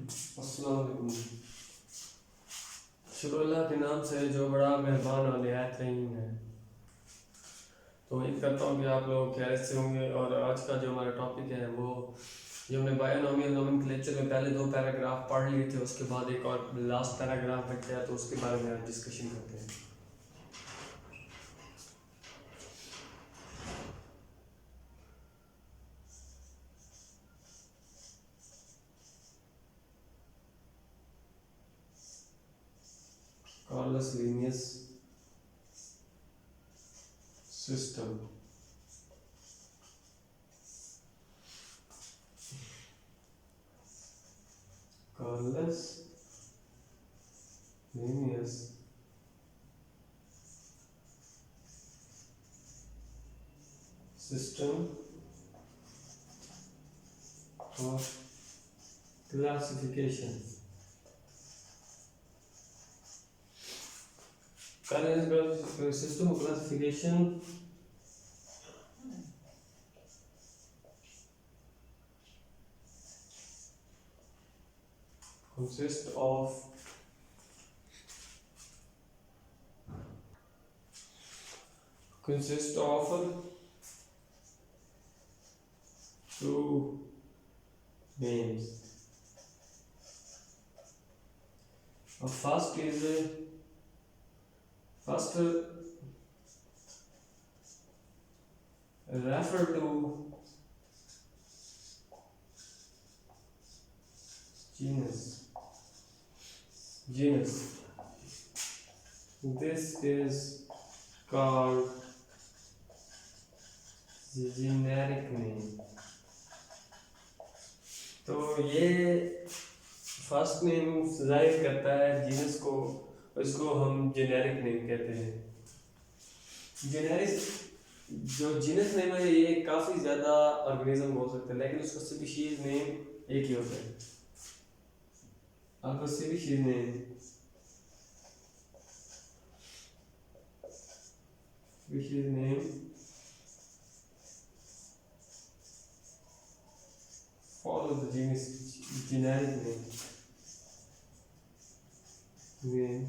अस्सलाम वालेकुम। शुक्र अल्लाह के नाम से जो बड़ा मेहरबान और निहायत रहीम है। तो उम्मीद करता हूँ कि आप लोग खैरियत से होंगे। और आज का जो हमारा टॉपिक है वो जो हमने बायोनॉमियल नोमेनक्लेचर में पहले 2 पैराग्राफ पढ़ लिए थे, उसके बाद एक और लास्ट पैराग्राफ बच गया, तो उसके बारे में आज डिस्कशन करते हैं। Carlos Linnaeus system. Carlos Linnaeus system of classification. Carlos system of classification consists of two names. First refer to genus. This is called generic name. तो ये फर्स्ट नेम जाहिर करता है जीनस को, इसको हम जेनेरिक नेम कहते हैं। जेनेरिक जो जीनस नेम है ये काफ़ी ज़्यादा ऑर्गेनिज्म हो सकते हैं, लेकिन उसका स्पीशीज नेम एक ही होता है। आपका species name follow the generic name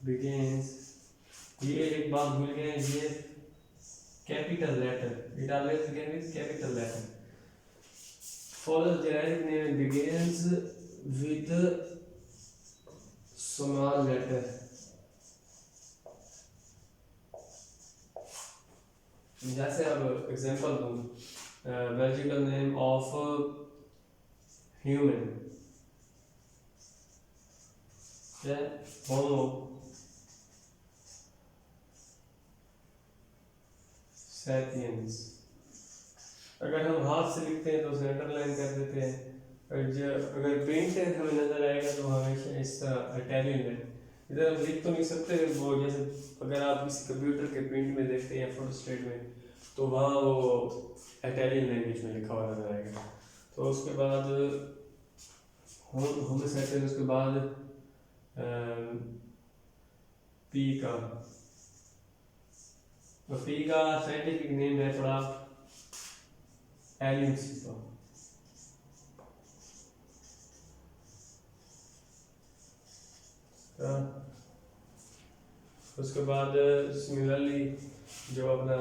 begins, ये एक बात भूल गए, ये capital letter, it always begins with capital letter. Follow the generic name begins with small letter. जैसे अब एग्जांपल दूँ, biological name of human, Homo sapiens। अगर हम हाथ से लिखते हैं तो उसे अंडरलाइन कर देते हैं, और जो अगर प्रिंट हमें नजर आएगा तो हमेशा इस तरह इटालियन है। इधर हम लिख तो नहीं सकते वो, जैसे अगर आप किसी कंप्यूटर के प्रिंट में देखते हैं या फोटोस्टेट में, तो वहाँ वो इटालियन लैंग्वेज में लिखा हुआ नजर आएगा। तो उसके बाद होमो सेपियंस, उसके बाद पी का साइंटिफिक नेम है थोड़ा एलियंसिफा। उसके बाद सिमिलरली जो अपना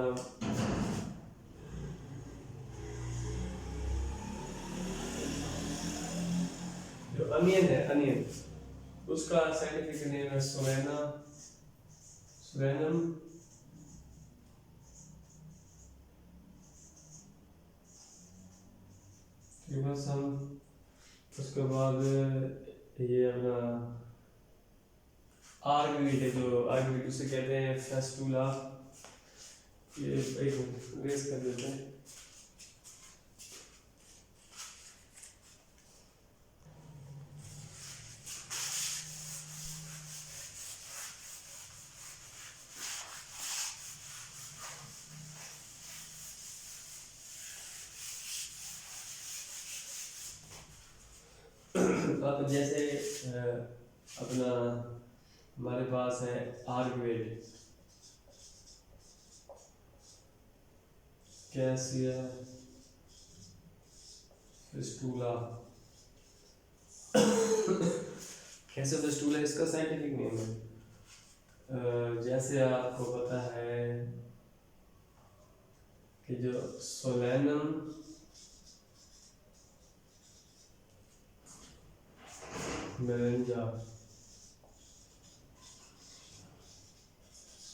जो अनियन है, अनियन, उसका साइंटिफिक नेम है सोलेनम। उसके बाद ये अपना आर्गवीट है, जो आर्गवीट उसे कहते हैं फेस्टुला। ये एक मिनट रेस कर देते हैं। अब जैसे अपना हमारे पास है आर्गवेट, कैसिया फिस्टुला, कैसोडोस्टूला इसका साइंटिफिक नेम है। जैसे आपको पता है कि जो सोलेनम मेलेंजा,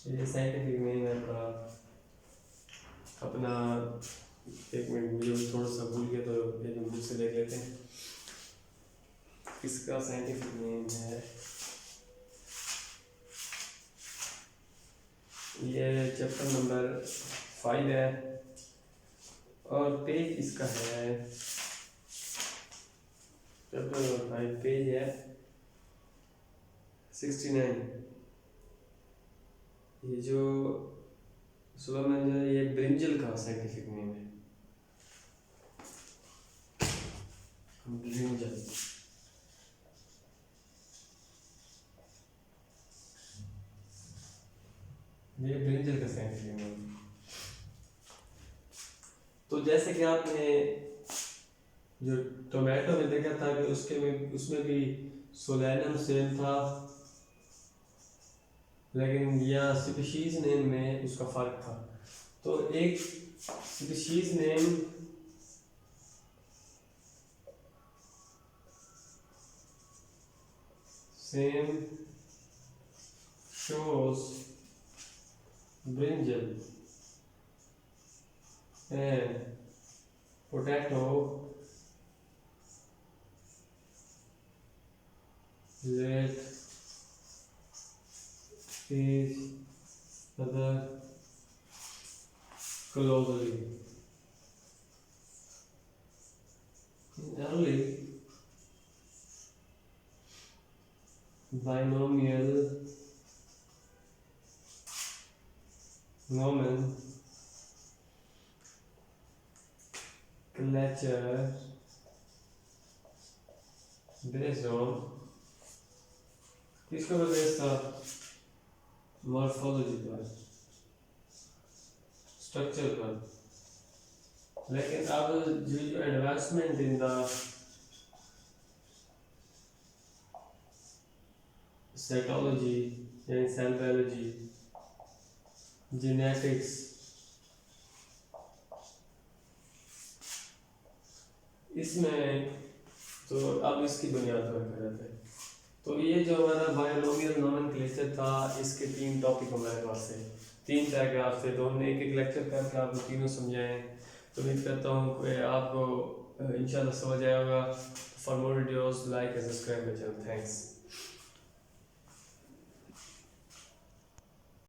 ये साइंटिफिक नेम है का अपना। एक मिनट, मुझे थोड़ा सा भूल गया, तो ये जो बुक से देख लेते हैं इसका साइंटिफिक नेम है। ये चैप्टर नंबर 5 है और पेज इसका है, चैप्टर नंबर 5 पेज है 69। ये जो सोलेनम है ये ब्रिंजल का साइंटिफिक नेम है, ब्रिंजल। ये ब्रिंजल का साइंटिफिक नेम। तो जैसे कि आपने जो टोमेटो में देखा था कि उसमें भी सोलेनम सेम था, लेकिन यह स्पीशीज नेम में उसका फर्क था। तो एक species name same shows brinjal and potato that is other globally. Early binomial nomenclature based on किसको बेस्ड था? मॉर्फोलॉजी पर, स्ट्रक्चर पर। लेकिन अब जो एडवांसमेंट इन द साइकोलॉजी यानी सेल बायोलॉजी, जेनेटिक्स, इसमें तो अब इसकी बुनियाद पर जाते हैं। तो ये जो हमारा बायोलॉजिकल नोमेनक्लेचर था, इसके 3 टॉपिक हमारे पास थे, 3 पैराग्राफ थे। तो हमने एक लेक्चर करके आपको तीनों समझाएं। तो उम्मीद करता हूँ कि आपको इंशाल्लाह समझ आया होगा। For more videos like and subscribe my channel. Thanks.